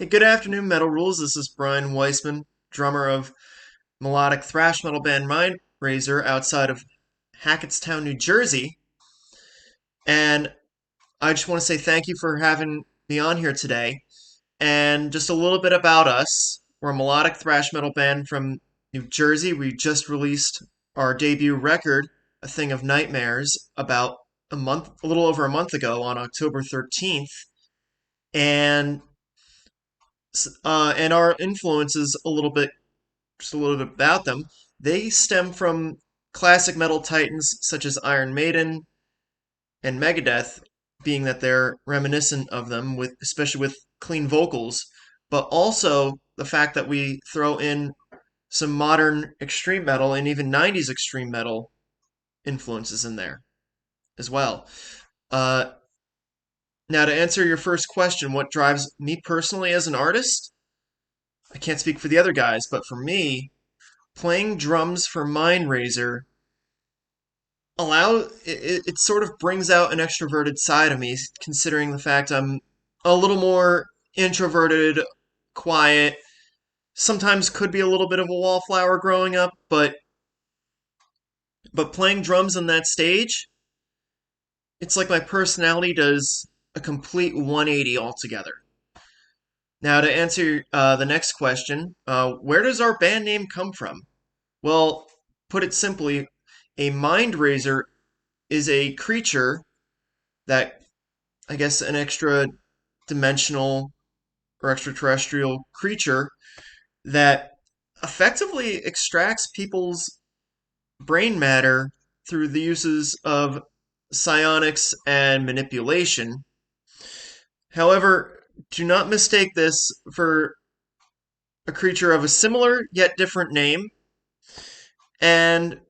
Hey, good afternoon, Metal Rules. This is Brian Weissman, drummer of melodic thrash metal band Mindrazer outside of Hackettstown, New Jersey. And I just want to say thank you for having me on here today. And just a little bit about us. We're a melodic thrash metal band from New Jersey. We just released our debut record, A Thing of Nightmares, about a little over a month ago on October 13th. And and our influences just a little bit about them. They stem from classic metal titans such as Iron Maiden and Megadeth, being that they're reminiscent of them, with especially with clean vocals, but also the fact that we throw in some modern extreme metal and even 90s extreme metal influences in there as well. Uh, Now, to answer your first question, what drives me personally as an artist? I can't speak for the other guys, but for me, playing drums for Mindrazer it sort of brings out an extroverted side of me, considering the fact I'm a little more introverted, quiet, sometimes could be a little bit of a wallflower growing up, but playing drums on that stage, it's like my personality does a complete 180 altogether. Now, to answer the next question, where does our band name come from? Well, put it simply, a mind razor is a creature that, I guess, an extra dimensional or extraterrestrial creature that effectively extracts people's brain matter through the uses of psionics and manipulation. However, do not mistake this for a creature of a similar yet different name. And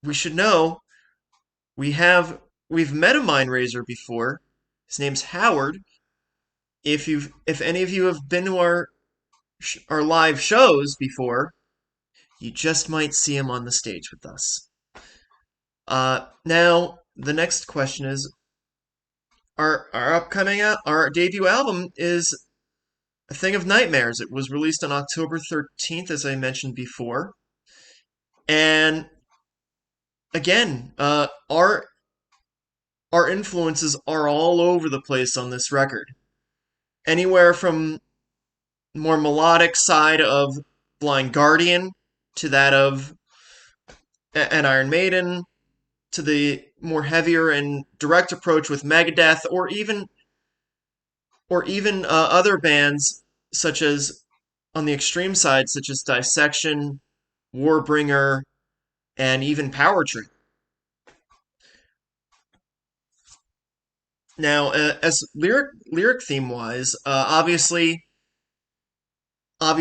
we should know we have we've met a mind razor before. His name's Howard. If any of you have been to our live shows before, you just might see him on the stage with us. Now the next question is our debut album is A Thing of Nightmares. It was released on October 13th, as I mentioned before, and again, our influences are all over the place on this record. Anywhere from more melodic side of Blind Guardian to that of an Iron Maiden to the more heavier and direct approach with Megadeth or even other bands such as on the extreme side such as Dissection, Warbringer, and even Power Trip. Now, as lyric theme wise, obviously I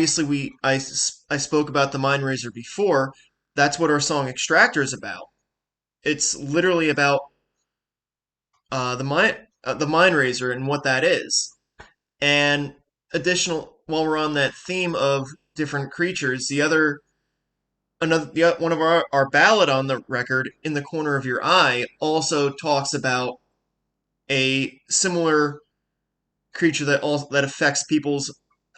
spoke about the Mind Razor before. That's what our song Extractor is about. It's literally about the mind razor and what that is. And while we're on that theme of different creatures, one of our ballad on the record, In the Corner of Your Eye, also talks about a similar creature that affects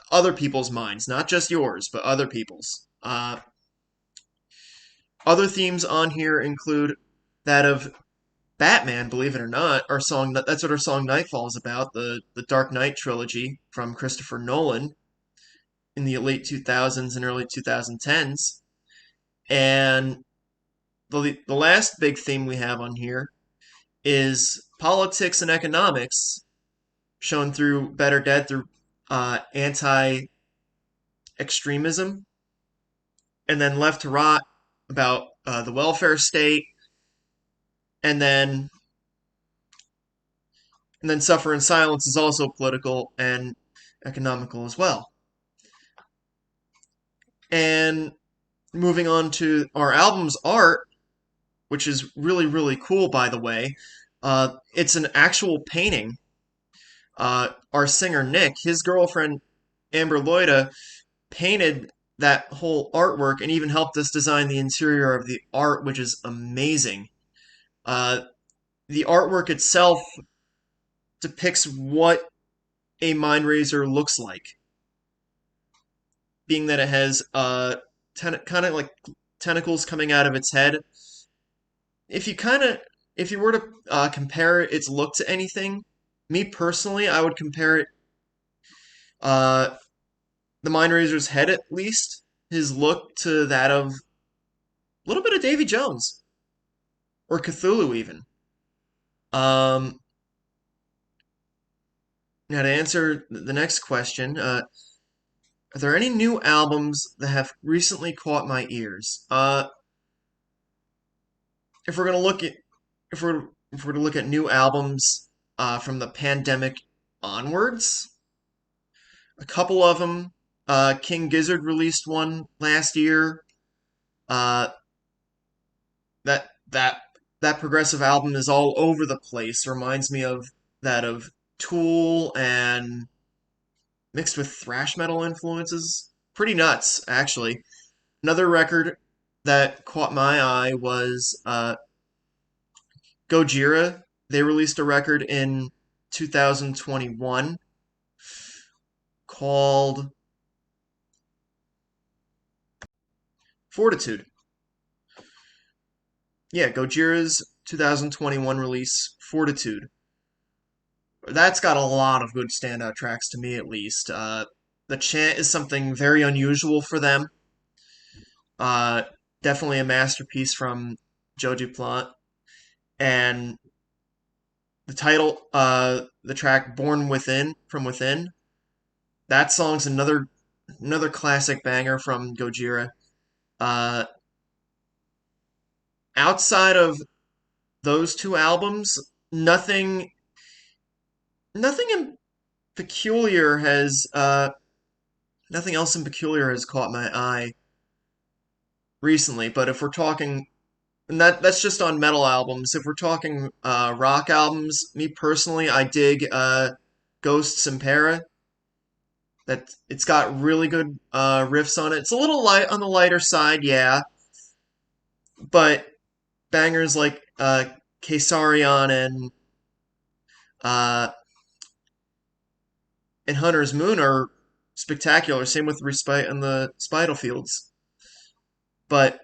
other people's minds, not just yours, but other people's. Other themes on here include that of Batman, believe it or not. That's what our song Nightfall is about, the Dark Knight trilogy from Christopher Nolan in the late 2000s and early 2010s. And the last big theme we have on here is politics and economics, shown through Better Dead through anti extremism, and then Left to Rot about the welfare state, and then Suffer in Silence is also political and economical as well. And moving on to our album's art, which is really, really cool, by the way. It's an actual painting. Our singer Nick, his girlfriend Amber Loida, painted that whole artwork and even helped us design the interior of the art, which is amazing. Uh, the artwork itself depicts what a mind razor looks like. being that it has kind of like tentacles coming out of its head. If you kind of if you were to compare its look to anything, me personally, I would compare it uh, the Mindrazer's head at least, his look to that of a little bit of Davy Jones or Cthulhu even. Um, Now to answer the next question, are there any new albums that have recently caught my ears? If we're gonna look at if we're to look at new albums from the pandemic onwards, a couple of them. King Gizzard released one last year. Uh, that that progressive album is all over the place. Reminds me of that of Tool and mixed with thrash metal influences. Pretty nuts, actually. Another record that caught my eye was Gojira. They released a record in 2021 called Fortitude. Yeah, Gojira's 2021 release, Fortitude. That's got a lot of good standout tracks to me, at least. The chant is something very unusual for them. Uh, Definitely a masterpiece from Joe Dupont. And the title, the track "Born Within" from Within, that song's another classic banger from Gojira. Uh, Outside of those two albums, nothing in peculiar has nothing else in peculiar has caught my eye recently. But if we're talking, and that's just on metal albums. If we're talking rock albums, me personally, I dig Ghosts and Para. That it's got really good riffs on it. It's a little light on the lighter side, yeah, but bangers like Kaisarion uh, and Hunter's Moon are spectacular. Same with Respite and the Spital Fields. But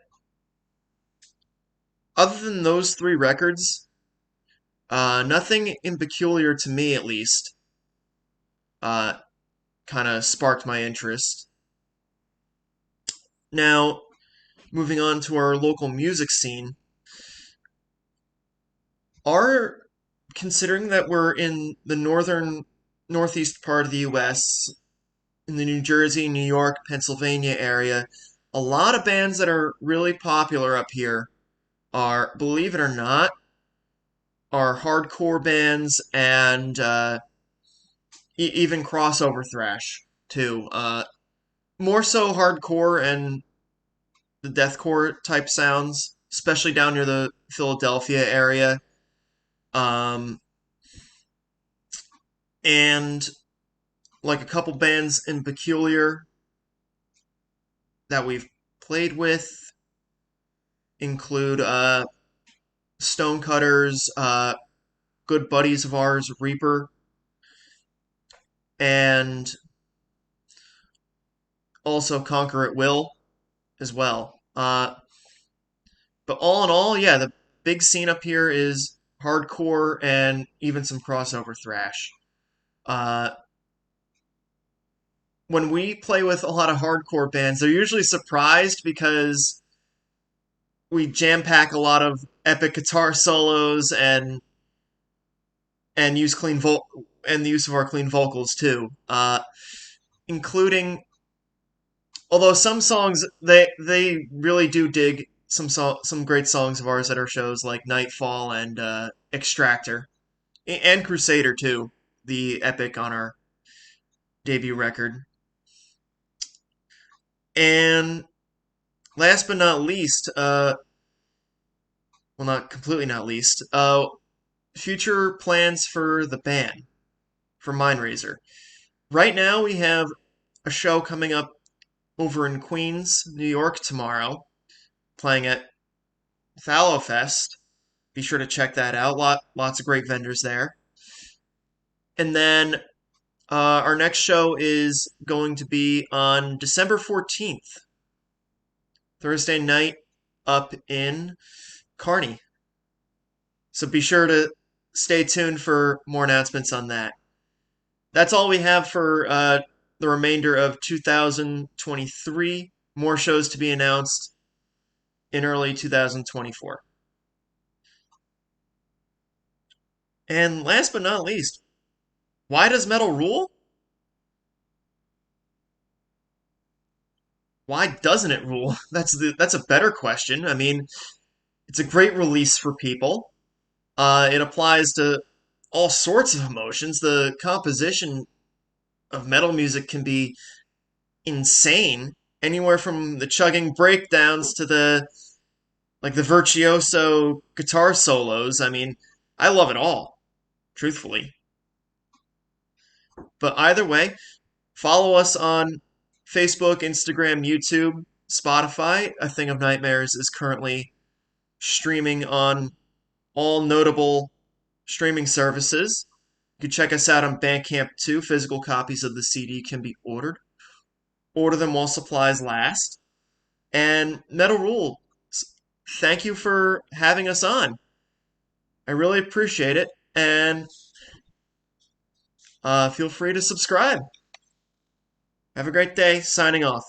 other than those three records, nothing in peculiar to me, at least, uh, kind of sparked my interest. Now, moving on to our local music scene, our considering that we're in the northeast part of the U.S., in the New Jersey, New York, Pennsylvania area, a lot of bands that are really popular up here are, believe it or not, are hardcore bands and even crossover thrash too. More so hardcore and the deathcore type sounds, especially down near the Philadelphia area. Um, and like a couple bands in peculiar that we've played with include Stonecutters, good buddies of ours, Reaper, and also Conquer at Will as well. But all in all, yeah, the big scene up here is hardcore and even some crossover thrash. Uh, when we play with a lot of hardcore bands, they're usually surprised because we jam pack a lot of epic guitar solos and use and the use of our clean vocals too, including although some songs they really do dig some great songs of ours at our shows like Nightfall and Extractor and Crusader too, the epic on our debut record. And last but not least, well, not completely not least, future plans for the band for Mindrazer. Right now, we have a show coming up over in Queens, New York tomorrow, playing at Fallow Fest. Be sure to check that out. Lots of great vendors there. And then Our next show is going to be on December 14th, Thursday night, up in Kearney. So be sure to stay tuned for more announcements on that. That's all we have for the remainder of 2023. More shows to be announced in early 2024. And last but not least, why does metal rule? Why doesn't it rule? That's a better question. I mean, it's a great release for people. It applies to all sorts of emotions. The composition of metal music can be insane, anywhere from the chugging breakdowns to the virtuoso guitar solos. I mean, I love it all, truthfully. But either way, follow us on Facebook, Instagram, YouTube, Spotify. A Thing of Nightmares is currently streaming on all notable streaming services. You can check us out on Bandcamp too. Physical copies of the CD can be ordered. Order them while supplies last. And Metal Rule, thank you for having us on. I really appreciate it. And feel free to subscribe. Have a great day. Signing off.